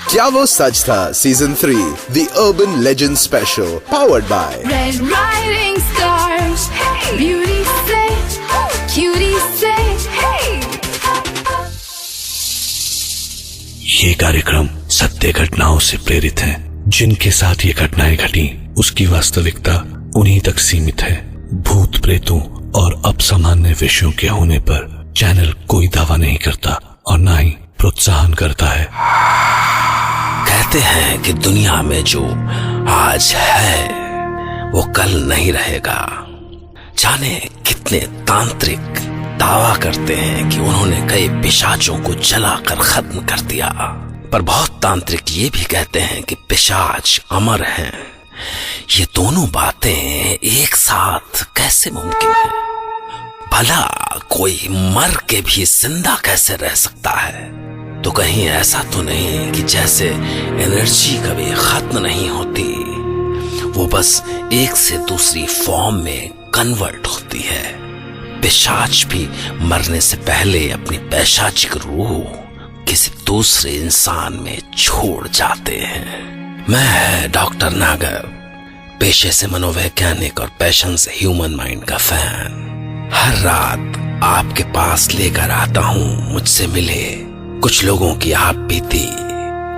क्या वो सच था season 3 The Urban Legend Special powered by Red Riding Stars. Hey. Beauty say, cutie say, hey. ये कार्यक्रम सत्य घटनाओं से प्रेरित है। जिनके साथ ये घटनाएं घटी उसकी वास्तविकता उन्हीं तक सीमित है। भूत प्रेतों और अपसामान्य विषयों के होने पर चैनल कोई दावा नहीं करता और न ही प्रोत्साहन करता है। कहते हैं कि दुनिया में जो आज है वो कल नहीं रहेगा। जाने कितने तांत्रिक दावा करते हैं कि उन्होंने कई पिशाचों को जलाकर खत्म कर दिया, पर बहुत तांत्रिक ये भी कहते हैं कि पिशाच अमर हैं। ये दोनों बातें एक साथ कैसे मुमकिन है? भला कोई मर के भी जिंदा कैसे रह सकता है? तो कहीं ऐसा तो नहीं कि जैसे एनर्जी कभी खत्म नहीं होती, वो बस एक से दूसरी फॉर्म में कन्वर्ट होती है। पिशाच भी मरने से पहले अपनी पैशाचिक रूह किसी दूसरे इंसान में छोड़ जाते हैं। मैं डॉक्टर नागर, पेशे से मनोवैज्ञानिक और पैशन से ह्यूमन माइंड का फैन, हर रात आपके पास लेकर आता हूं मुझसे मिले कुछ लोगों की आप बीती,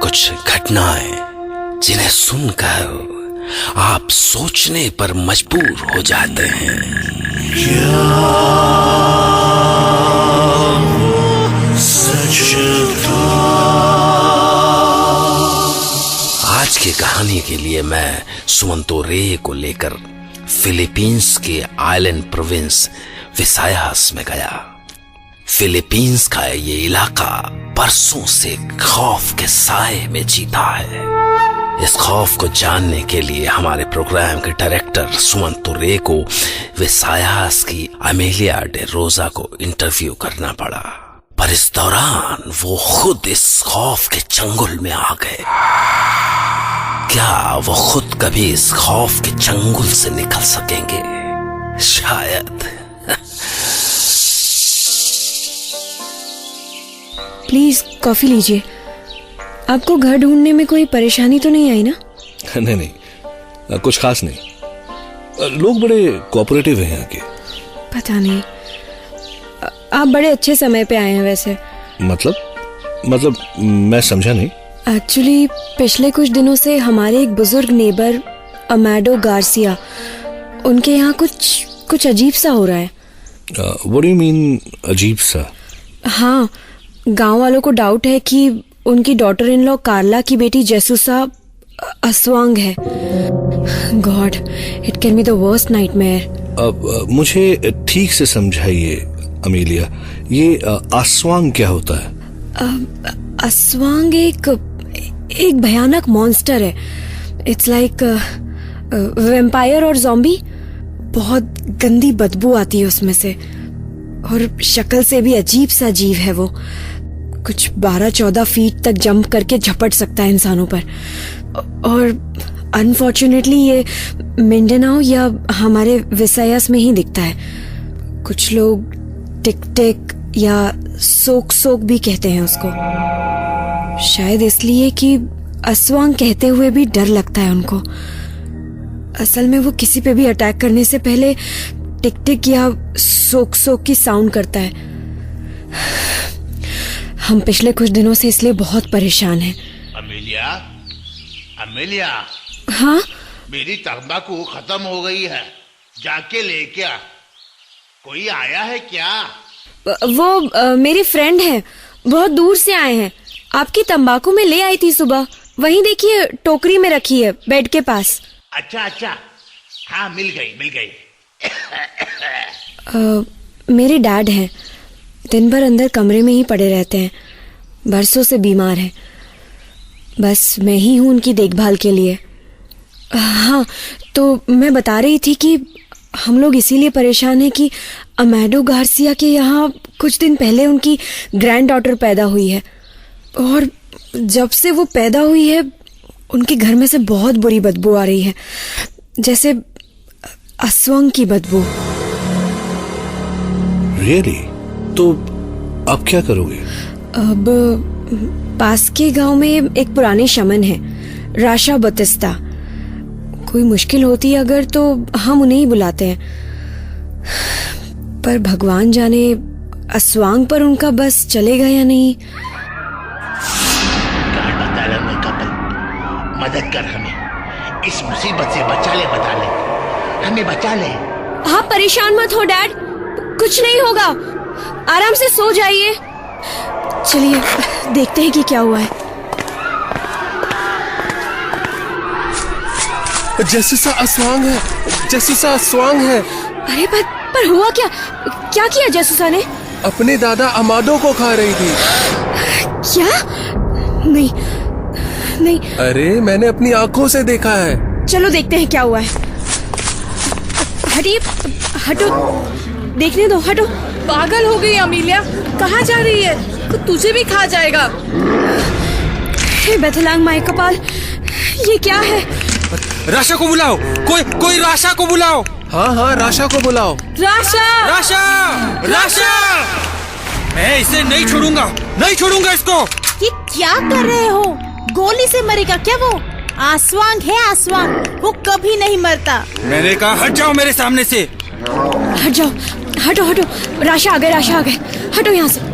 कुछ घटनाएं जिन्हें सुनकर आप सोचने पर मजबूर हो जाते हैं। क्या सच था? आज की कहानी के लिए मैं सुमंतो रे को लेकर फिलीपींस के आइलैंड प्रोविंस विसायास में गया। फिलीपींस का ये इलाका बरसों से खौफ के साए में जीता है। इस खौफ को जानने के लिए हमारे प्रोग्राम के डायरेक्टर सुमंतो रे को विसायास की अमेलिया डे रोजा को इंटरव्यू करना पड़ा, पर इस दौरान वो खुद इस खौफ के चंगुल में आ गए। क्या वो खुद कभी इस खौफ के चंगुल से निकल सकेंगे? शायद। प्लीज कॉफी लीजिए। आपको घर ढूंढने में कोई परेशानी तो नहीं आई ना? नहीं, कुछ खास नहीं। लोग बड़े कोऑपरेटिव हैं यहाँ के। पता नहीं, आप बड़े अच्छे समय पे आए हैं वैसे। मतलब मैं समझा नहीं। एक्चुअली पिछले कुछ दिनों से हमारे एक बुजुर्ग नेबर अमेडो गार्सिया, उनके यहाँ कुछ अजीब सा हो रहा है। व्हाट डू यू मीन अजीब सा? हाँ, गांव वालों को डाउट है कि उनकी डॉटर इन लॉ कार्ला की बेटी जेसूसा अस्वांग है। God, it can be the worst nightmare. मुझे ठीक से समझाइए अमेलिया, ये अस्वांग क्या होता है? अस्वांग एक भयानक मॉन्स्टर है। इट्स लाइक वैम्पायर और ज़ॉम्बी। बहुत गंदी बदबू आती है उसमें से, और शक्ल से भी अजीब सा जीव है वो। कुछ 12-14 फीट तक जंप करके झपट सकता है इंसानों पर। और अनफॉर्चुनेटली ये मिंडनाओ या हमारे विसायास में ही दिखता है। कुछ लोग टिक टिक या सोक सोक भी कहते हैं उसको, शायद इसलिए कि अस्वांग कहते हुए भी डर लगता है उनको। असल में वो किसी पे भी अटैक करने से पहले टिक टिक या सोक सोक की साउंड करता है। हम पिछले कुछ दिनों से इसलिए बहुत परेशान हैं। अमेलिया, हाँ, मेरी तंबाकू खत्म हो गई है, जाके लेके आ। कोई आया है क्या? वो मेरी फ्रेंड है, बहुत दूर से आए हैं। आपकी तंबाकू में ले आई थी सुबह, वहीं देखिए टोकरी में रखी है बेड के पास। अच्छा, हाँ मिल गई। मेरे डैड हैं, दिन भर अंदर कमरे में ही पड़े रहते हैं, बरसों से बीमार हैं। बस मैं ही हूँ उनकी देखभाल के लिए। हाँ, तो मैं बता रही थी कि हम लोग इसीलिए परेशान हैं कि अमेडो गार्सिया के यहाँ कुछ दिन पहले उनकी ग्रैंड डॉटर पैदा हुई है, और जब से वो पैदा हुई है उनके घर में से बहुत बुरी बदबू आ रही है, जैसे अस्वांग की बदबू। रियली? तो अब क्या करोगे? अब पास के गांव में एक पुराने शमन है, राशा बतिस्ता। कोई मुश्किल होती अगर तो हम उन्हें ही बुलाते हैं, पर भगवान जाने अस्वांग पर उनका बस चलेगा या नहीं। मदद कर, हमें इस मुसीबत से बचा ले, हमें बचा ले। आप परेशान मत हो डैड, कुछ नहीं होगा, आराम से सो जाइए। चलिए देखते हैं कि क्या हुआ है। जैसा अस्वांग है, जैसा अस्वांग है। अरे पर हुआ क्या? क्या किया जसूसा ने? अपने दादा अमादो को खा रही थी। क्या? नहीं नहीं। अरे मैंने अपनी आंखों से देखा है। चलो देखते हैं क्या हुआ है। हटिए, हटो, देखने दो, हटो। पागल हो गई अमीलिया, कहाँ जा रही है? तो तुझे भी खा जाएगा। हे बेथलांग माई कपाल, ये क्या है? राशा को बुलाओ, कोई राशा को बुलाओ। हाँ, राशा को बुलाओ। राशा! मैं इसे नहीं छोड़ूंगा इसको। ये क्या कर रहे हो? गोली से मरेगा क्या वो? आसवांग है आसवांग, वो कभी नहीं मरता। मैंने कहा हट जाओ मेरे सामने से। हट जाओ, हटो। राशा आ गए, हटो यहाँ से।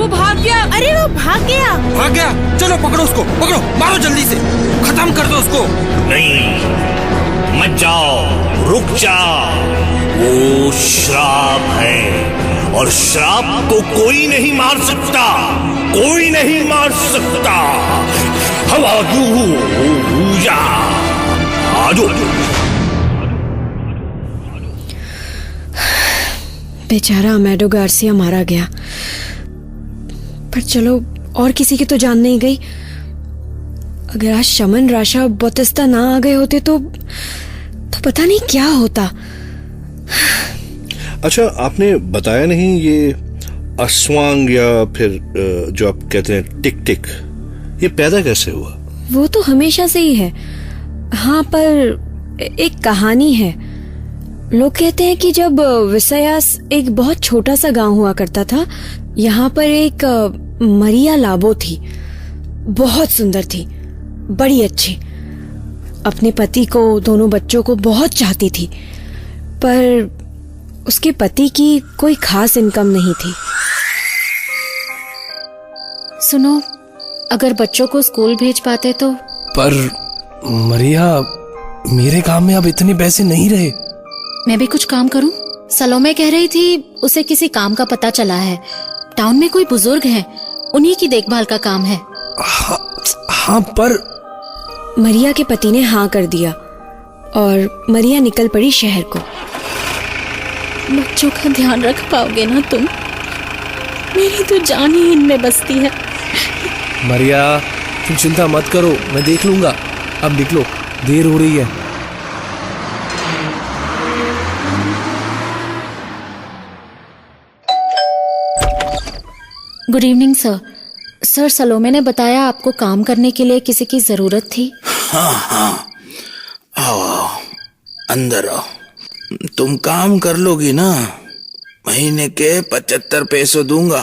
भाग गया। अरे वो भाग गया। चलो पकड़ो उसको, मारो जल्दी से, खत्म कर दो उसको। नहीं, मत जाओ, रुक जाओ। वो श्राप है और श्राप को कोई नहीं मार सकता। हवा या आजो। बेचारा अमेडो गार्सिया मारा गया, पर चलो और किसी की तो जान नहीं गई। अगर आज शमन राशा बतिस्ता ना आ गए होते तो पता नहीं क्या होता। अच्छा, आपने बताया नहीं ये अस्वांग या फिर जो आप कहते हैं टिक टिक, ये पैदा कैसे हुआ? वो तो हमेशा से ही है। हाँ, पर एक कहानी है। लोग कहते हैं कि जब विसयास एक बहुत छोटा सा गांव हुआ करता था, यहाँ पर एक मरिया लाबो थी। बहुत सुंदर थी, बड़ी अच्छी। अपने पति को, दोनों बच्चों को बहुत चाहती थी, पर उसके पति की कोई खास इनकम नहीं थी। सुनो, अगर बच्चों को स्कूल भेज पाते तो। पर मरिया, मेरे काम में अब इतने पैसे नहीं रहे। मैं भी कुछ काम करूं? सलोमे कह रही थी उसे किसी काम का पता चला है। टाउन में कोई बुजुर्ग हैं, उन्हीं की देखभाल का काम है। हाँ, पर मरिया के पति ने हाँ कर दिया और मरिया निकल पड़ी शहर को। बच्चों का ध्यान रख पाओगे ना तुम? मेरी तो जान ही इनमें बसती है। मरिया, तुम चिंता मत करो, मैं देख लूंगा। अब निकलो, देर हो रही है। Good evening sir. सर, सलोमे ने बताया आपको काम करने के लिए किसी की जरूरत थी। हाँ, आओ अंदर आओ। तुम काम कर लोगी ना? महीने के 75 पैसे दूंगा,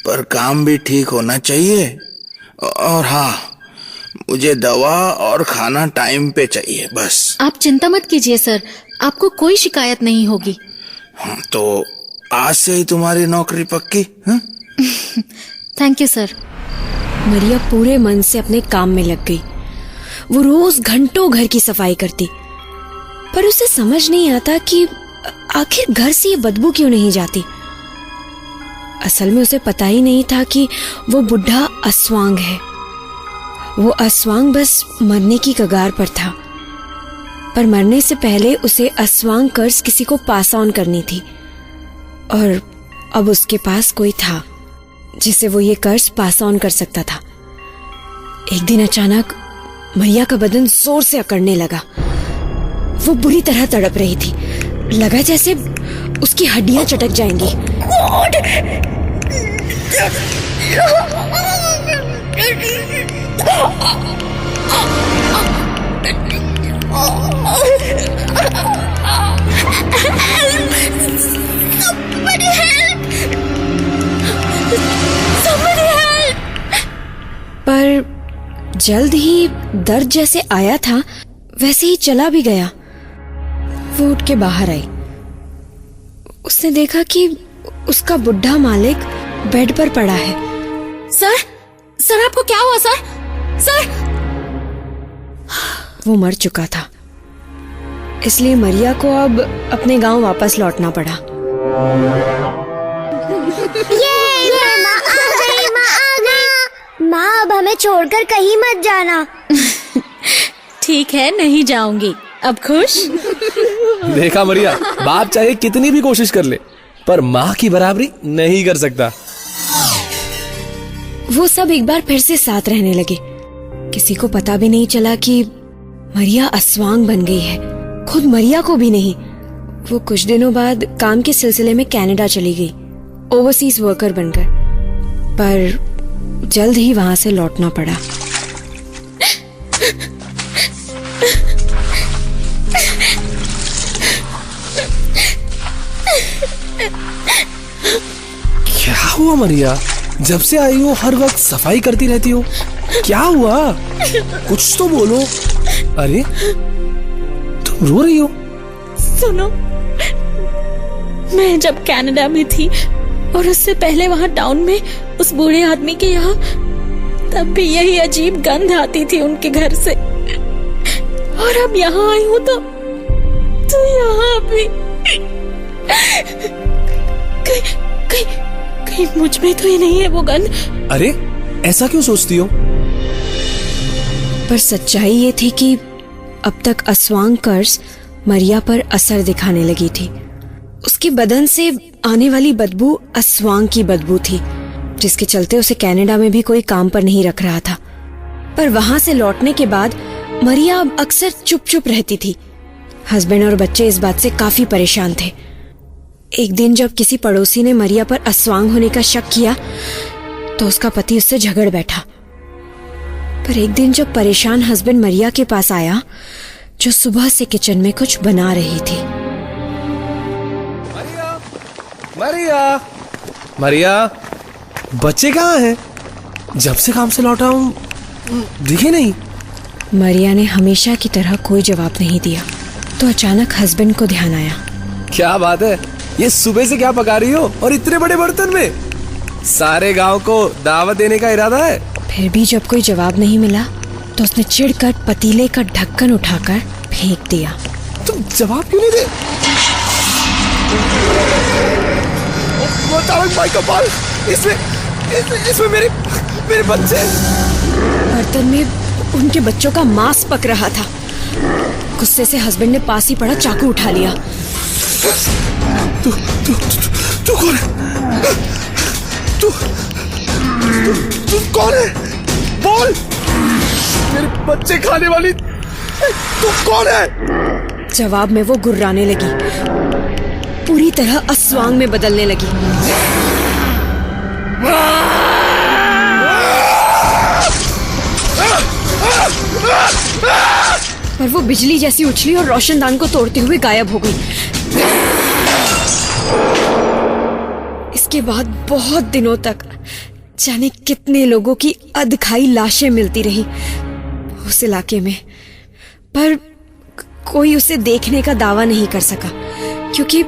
पर काम भी ठीक होना चाहिए। और हाँ, मुझे दवा और खाना टाइम पे चाहिए, बस। आप चिंता मत कीजिए सर, आपको कोई शिकायत नहीं होगी। हाँ, तो आज से ही तुम्हारी नौकरी पक्की। Thank you sir. मरिया पूरे मन से अपने काम में लग गई। वो रोज घंटों घर की सफाई करती, पर उसे समझ नहीं आता कि आखिर घर से ये बदबू क्यों नहीं जाती। असल में उसे पता ही नहीं था कि वो बुढ़ा अस्वांग है। वो अस्वांग बस मरने की कगार पर था, पर मरने से पहले उसे अस्वांग कर्ज किसी को पास ऑन करनी थी, और अब उसके पास कोई था जिसे वो ये कर्ज पास ऑन कर सकता था। एक दिन अचानक मरिया का बदन जोर से अकड़ने लगा। वो बुरी तरह तड़प रही थी, लगा जैसे उसकी हड्डियां चटक जाएंगी। पर जल्द ही दर्द जैसे आया था वैसे ही चला भी गया। वो उठ के बाहर आई। उसने देखा कि उसका बुढ़ा मालिक बेड पर पड़ा है। सर आपको क्या हुआ सर? सर! वो मर चुका था, इसलिए मरिया को अब अपने गांव वापस लौटना पड़ा। माँ अब हमें छोड़कर कहीं मत जाना। ठीक है, नहीं जाऊंगी। अब खुश? देखा मरिया, बाप चाहे कितनी भी कोशिश कर ले पर माँ की बराबरी नहीं कर सकता। वो सब एक बार फिर से साथ रहने लगे। किसी को पता भी नहीं चला कि मरिया अस्वांग बन गई है, खुद मरिया को भी नहीं। वो कुछ दिनों बाद काम के सिलसिले में कनाडा चली गई, ओवरसीज वर्कर बनकर, पर जल्द ही वहां से लौटना पड़ा। क्या हुआ मरिया? जब से आई हो हर वक्त सफाई करती रहती हो, क्या हुआ? कुछ तो बोलो। अरे तुम रो रही हो? सुनो, मैं जब कनाडा में थी और उससे पहले वहाँ टाउन में उस बूढ़े आदमी के यहाँ, तब भी यही अजीब गंध आती थी उनके घर से। और अब यहाँ आई हूँ तो यहाँ भी कहीं मुझ में तो ही नहीं है वो गंध। अरे ऐसा क्यों सोचती हो? पर सच्चाई ये थी कि अब तक अस्वांग कर्स मरिया पर असर दिखाने लगी थी। उसके बदन से आने वाली बदबू अस्वांग की बदबू थी, जिसके चलते उसे कनाडा में भी कोई काम पर नहीं रख रहा था। पर वहां से लौटने के बाद मरिया अब अक्सर चुप चुप रहती थी। हस्बैंड और बच्चे इस बात से काफी परेशान थे। एक दिन जब किसी पड़ोसी ने मरिया पर अस्वांग होने का शक किया तो उसका पति उससे झगड़ बैठा। पर एक दिन जब परेशान हस्बैंड मरिया के पास आया, जो सुबह से किचन में कुछ बना रही थी। मरिया, मरिया, बच्चे कहाँ हैं? जब से काम से लौटा हूँ दिखे नहीं। मरिया ने हमेशा की तरह कोई जवाब नहीं दिया। तो अचानक हस्बैंड को ध्यान आया। क्या बात है, ये सुबह से क्या पका रही हो और इतने बड़े बर्तन में? सारे गांव को दावत देने का इरादा है? फिर भी जब कोई जवाब नहीं मिला तो उसने चिढ़कर पतीले का ढक्कन उठाकर फेंक दिया। तुम जवाब क्यों नहीं दे? वो तारक भाई का बाल, इसमें मेरे बच्चे। बर्तन में उनके बच्चों का मांस पक रहा था। गुस्से से हस्बैंड ने पास ही पड़ा चाकू उठा लिया। तू कौन है? तू कौन है? बोल! मेरे बच्चे खाने वाली तू कौन है? जवाब में वो गुर्राने लगी, पूरी तरह अस्वांग में बदलने लगी। पर वो बिजली जैसी उछली और रोशनदान को तोड़ते हुए गायब हो गई। इसके बाद बहुत दिनों तक जाने कितने लोगों की अधखाई लाशें मिलती रही उस इलाके में, पर कोई उसे देखने का दावा नहीं कर सका, क्योंकि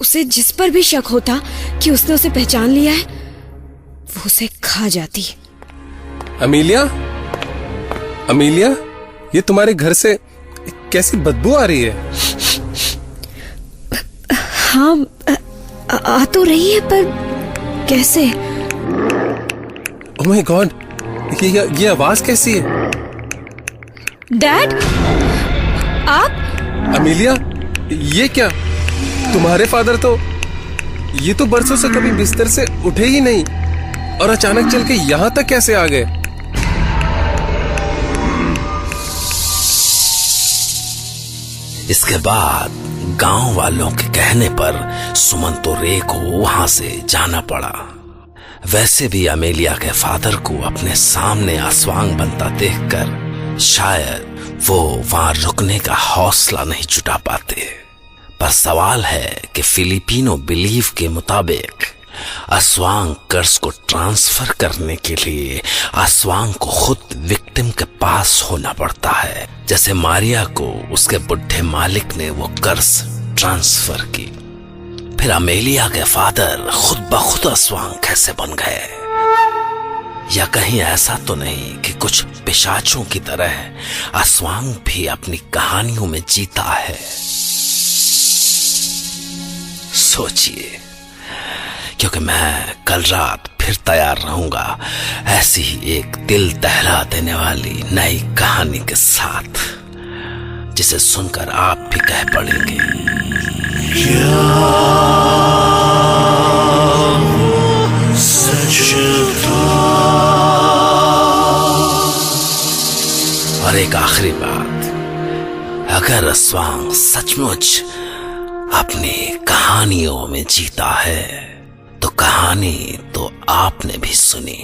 उसे जिस पर भी शक होता कि उसने उसे पहचान लिया है, वो उसे खा जाती। अमीलिया, अमीलिया, ये तुम्हारे घर से कैसी बदबू आ रही है? हाँ, आ तो रही है, पर कैसे? ओह माय गॉड, ये आवाज कैसी है? डैड, आप? अमीलिया, ये क्या? तुम्हारे फादर तो ये तो बरसों से कभी बिस्तर से उठे ही नहीं और अचानक चल के यहाँ तक कैसे आ गए? इसके बाद गांव वालों के कहने पर सुमंत और रे को वहां से जाना पड़ा। वैसे भी अमेलिया के फादर को अपने सामने आसवांग बनता देखकर शायद वो वहां रुकने का हौसला नहीं जुटा पाते। पर सवाल है कि फिलिपिनो बिलीफ के मुताबिक आसवांग कर्स को ट्रांसफर करने के लिए आसवांग को खुद विक्टिम के पास होना पड़ता है, जैसे मारिया को उसके बुढ़े मालिक ने वो कर्स ट्रांसफर की। फिर अमेलिया के फादर खुद ब खुद आसवांग कैसे बन गए? या कहीं ऐसा तो नहीं कि कुछ पिशाचों की तरह आसवांग भी अपनी कहानियों में जीता है? सोचिए, क्योंकि मैं कल रात फिर तैयार रहूंगा ऐसी ही एक दिल दहला देने वाली नई कहानी के साथ, जिसे सुनकर आप भी कह पड़ेंगे, क्या सच था? और एक आखिरी बात, अगर आसवांग सचमुच अपनी कहानियों में जीता है तो कहानी तो आपने भी सुनी।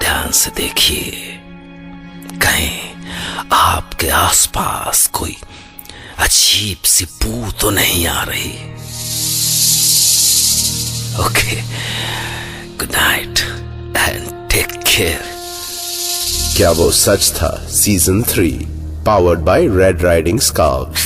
ध्यान से देखिए, कहीं आपके आसपास कोई अजीब सी बू तो नहीं आ रही। Okay, good night and take care. क्या वो सच था season 3 powered by red riding scarves.